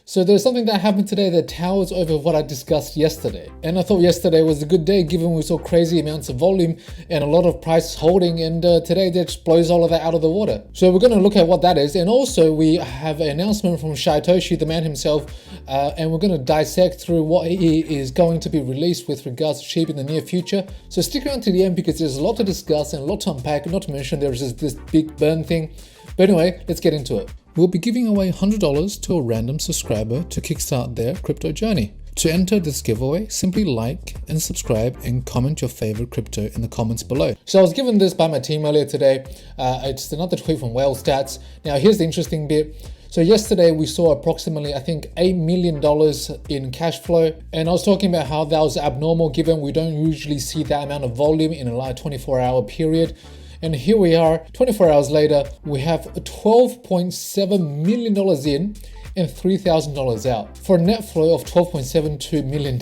So there's something that happened today that towers over what I discussed yesterday. And I thought yesterday was a good day given we saw crazy amounts of volume and a lot of price holding, and today that just blows all of that out of the water. So we're going to look at what that is, and also we have an announcement from Shytoshi, the man himself, and we're going to dissect through what he is going to be released with regards to SHIB in the near future. So stick around to the end because there's a lot to discuss and a lot to unpack, not to mention there's this big burn thing. But anyway, let's get into it. We'll be giving away $100 to a random subscriber to kickstart their crypto journey. To enter this giveaway, simply like and subscribe and comment your favorite crypto in the comments below. So I was given this by my team earlier today. It's another tweet from Whale Stats. Now here's the interesting bit. So yesterday we saw approximately, I think, $8 million in cash flow. And I was talking about how that was abnormal given we don't usually see that amount of volume in a 24-hour period. And here we are, 24 hours later, we have $12.7 million in and $3,000 out for a net flow of $12.72 million.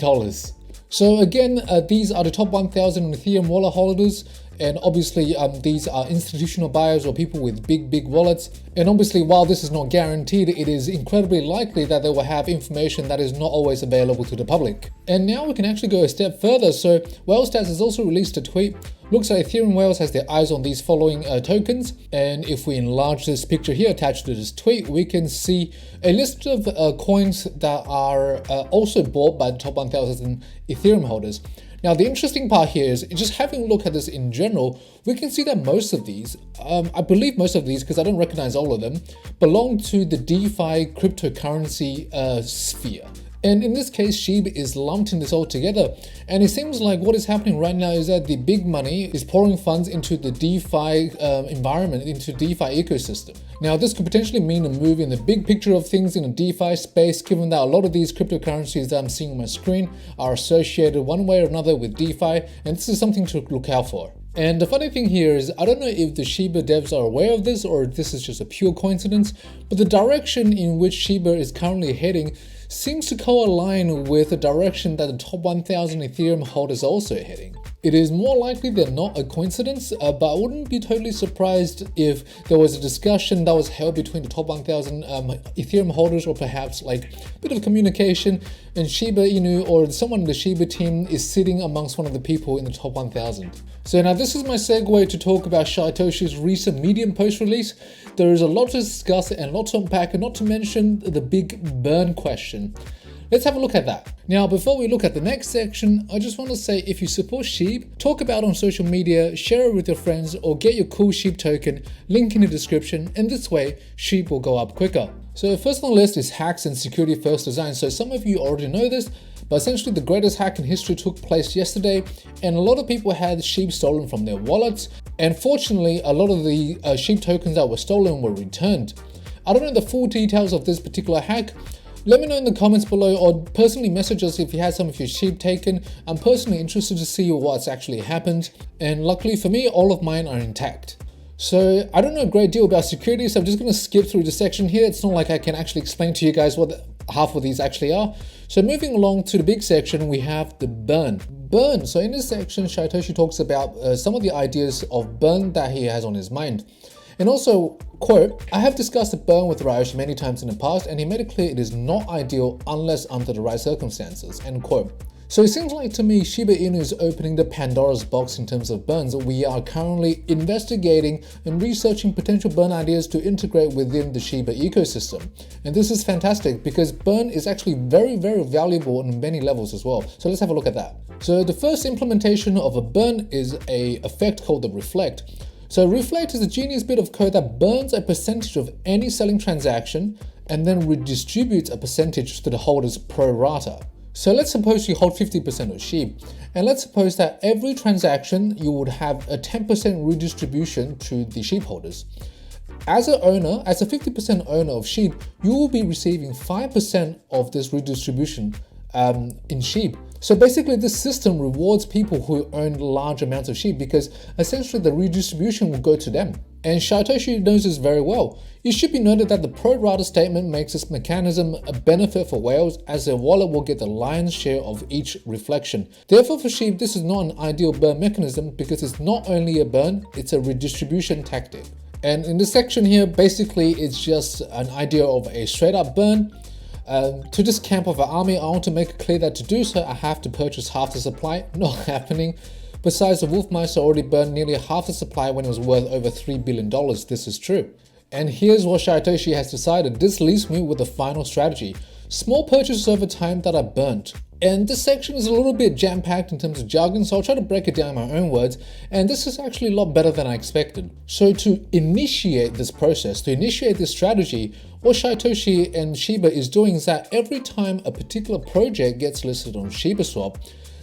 So again, these are the top 1,000 Ethereum wallet holders. And obviously these are institutional buyers or people with big wallets. And obviously, while this is not guaranteed, it is incredibly likely that they will have information that is not always available to the public. And now we can actually go a step further. So Whale Stats has also released a tweet. Looks like Ethereum Whales has their eyes on these following tokens. And if we enlarge this picture here attached to this tweet, we can see a list of coins that are also bought by the top 1,000 Ethereum holders. Now, the interesting part here is just having a look at this in general, we can see that most of these, I believe most of these, because I don't recognize all of them, belong to the DeFi cryptocurrency sphere. And in this case, SHIB is lumped in this all together. And it seems like what is happening right now is that the big money is pouring funds into the DeFi environment, into DeFi ecosystem. Now, this could potentially mean a move in the big picture of things in the DeFi space, given that a lot of these cryptocurrencies that I'm seeing on my screen are associated one way or another with DeFi. And this is something to look out for. And the funny thing here is, I don't know if the Shiba devs are aware of this or if this is just a pure coincidence, but the direction in which Shiba is currently heading seems to co-align with the direction that the top 1,000 Ethereum holders are also heading. It is more likely than not a coincidence, but I wouldn't be totally surprised if there was a discussion that was held between the top 1,000 Ethereum holders, or perhaps like a bit of communication, and Shiba Inu or someone in the Shiba team is sitting amongst one of the people in the top 1,000. So now this is my segue to talk about Shytoshi's recent Medium post release. There is a lot to discuss and a lot to unpack, and not to mention the big burn question. Let's have a look at that. Now, before we look at the next section, I just want to say if you support SHIB, talk about it on social media, share it with your friends, or get your cool SHIB token, link in the description, and this way, SHIB will go up quicker. So first on the list is hacks and security first design. So some of you already know this, but essentially the greatest hack in history took place yesterday, and a lot of people had SHIB stolen from their wallets. And fortunately, a lot of the SHIB tokens that were stolen were returned. I don't know the full details of this particular hack. Let me know in the comments below, or personally message us if you had some of your SHIB taken. I'm personally interested to see what's actually happened, and luckily for me, all of mine are intact. So I don't know a great deal about security, so I'm just going to skip through the section here. It's not like I can actually explain to you guys what half of these actually are. So moving along to the big section, we have the burn. Burn. So in this section, Shytoshi talks about some of the ideas of burn that he has on his mind. And also, quote, I have discussed the burn with Raj many times in the past, and he made it clear it is not ideal unless under the right circumstances, end quote. So it seems like to me Shiba Inu is opening the Pandora's box in terms of burns. We are currently investigating and researching potential burn ideas to integrate within the Shiba ecosystem. And this is fantastic because burn is actually very valuable on many levels as well. So let's have a look at that. So the first implementation of a burn is an effect called the reflect. So reflect is a genius bit of code that burns a percentage of any selling transaction and then redistributes a percentage to the holders pro rata. So let's suppose you hold 50% of SHIB, and let's suppose that every transaction you would have a 10% redistribution to the SHIB holders. As a 50% owner of SHIB, you will be receiving 5% of this redistribution in SHIB. So basically this system rewards people who own large amounts of SHIB because essentially the redistribution will go to them. And Shytoshi knows this very well. It should be noted that the pro rata statement makes this mechanism a benefit for whales, as their wallet will get the lion's share of each reflection. Therefore for SHIB, this is not an ideal burn mechanism because it's not only a burn, it's a redistribution tactic. And in this section here, basically it's just an idea of a straight up burn. To just camp off an army, I want to make it clear that to do so, I have to purchase half the supply. Not happening. Besides, the Wolfmeister already burned nearly half the supply when it was worth over $3 billion. This is true. And here's what Shytoshi has decided. This leaves me with the final strategy. Small purchases over time that are burnt. And this section is a little bit jam-packed in terms of jargon, so I'll try to break it down in my own words. And this is actually a lot better than I expected. So to initiate this process, to initiate this strategy, what Shytoshi and Shiba is doing is that every time a particular project gets listed on Shiba Swap,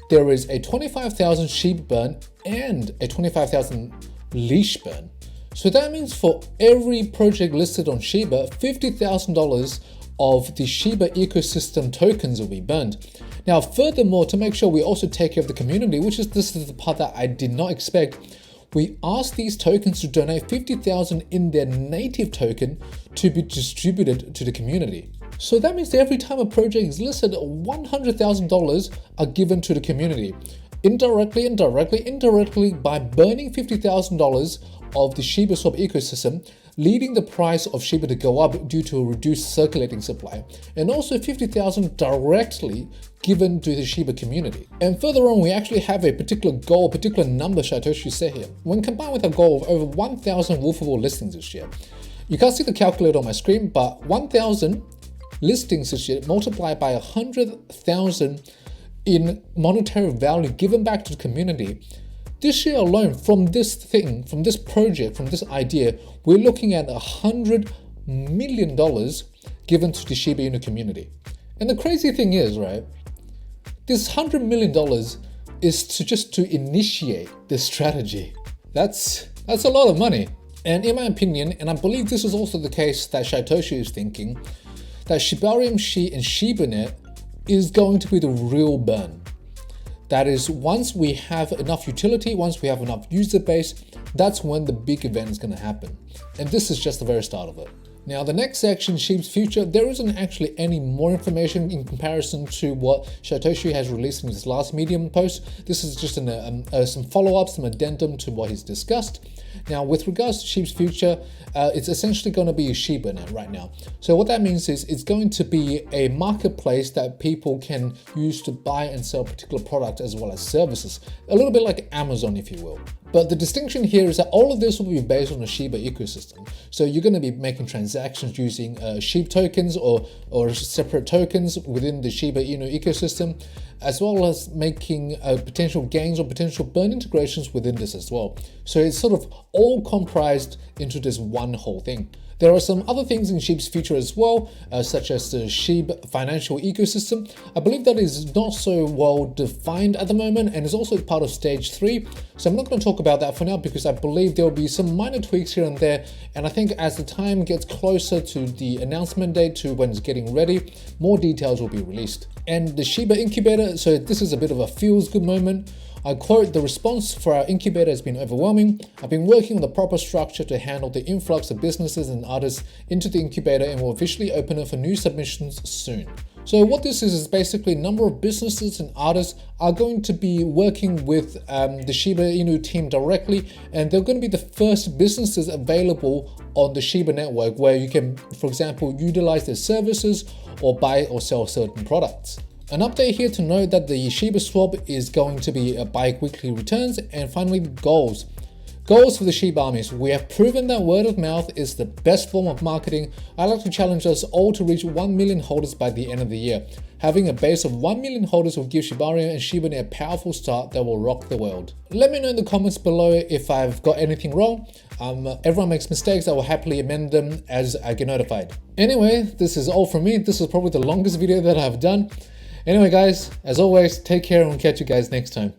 there is a 25,000 SHIB burn and a 25,000 leash burn. So that means for every project listed on Shiba, $50,000 of the Shiba ecosystem tokens will be burned. Now, furthermore, to make sure we also take care of the community, this is the part that I did not expect, we asked these tokens to donate 50,000 in their native token to be distributed to the community. So that means that every time a project is listed, $100,000 are given to the community. Indirectly by burning $50,000 of the Shiba Swap ecosystem, leading the price of Shiba to go up due to a reduced circulating supply, and also 50,000 directly given to the Shiba community. And further on, we actually have a particular goal, a particular number Shytoshi set here. When combined with a goal of over 1,000 wolfable listings this year, you can't see the calculator on my screen, but 1,000 listings this year multiplied by 100,000 in monetary value given back to the community. This year alone, from this thing, from this project, from this idea, we're looking at $100 million given to the Shiba Inu community. And the crazy thing is, right, this $100 million is to initiate this strategy. That's a lot of money. And in my opinion, and I believe this is also the case that Shytoshi is thinking, that Shibarium Shi and ShibaNet is going to be the real burn. That is, once we have enough utility, once we have enough user base, that's when the big event is going to happen. And this is just the very start of it. Now, the next section, SHIB's future, there isn't actually any more information in comparison to what Shytoshi has released in his last Medium post. This is just some follow-ups, some addendum to what he's discussed. Now, with regards to SHIB's future, it's essentially going to be a ShibaNet right now. So what that means is it's going to be a marketplace that people can use to buy and sell particular products as well as services. A little bit like Amazon, if you will. But the distinction here is that all of this will be based on a Shiba ecosystem. So you're going to be making transactions using SHIB tokens or separate tokens within the Shiba Inu ecosystem, as well as making potential gains or potential burn integrations within this as well. So it's sort of all comprised into this one whole thing. There are some other things in SHIB's future as well, such as the SHIB financial ecosystem. I believe that is not so well defined at the moment and is also part of stage 3. So I'm not going to talk about that for now because I believe there will be some minor tweaks here and there. And I think as the time gets closer to the announcement date, to when it's getting ready, more details will be released. And the Shiba incubator, so this is a bit of a feels good moment. I quote, "The response for our incubator has been overwhelming. I've been working on the proper structure to handle the influx of businesses and artists into the incubator and will officially open it for new submissions soon." So what this is basically a number of businesses and artists are going to be working with the Shiba Inu team directly, and they're going to be the first businesses available on the Shiba network where you can, for example, utilize their services or buy or sell certain products. An update here to note that the Shiba Swap is going to be a bi-weekly returns, and finally the goals. Goals for the Shiba armies. We have proven that word of mouth is the best form of marketing. I'd like to challenge us all to reach 1 million holders by the end of the year. Having a base of 1 million holders will give Shibarium and ShibaNet a powerful start that will rock the world. Let me know in the comments below if I've got anything wrong. Everyone makes mistakes. I will happily amend them as I get notified. Anyway, this is all from me. This is probably the longest video that I've done. Anyway guys, as always, take care and we'll catch you guys next time.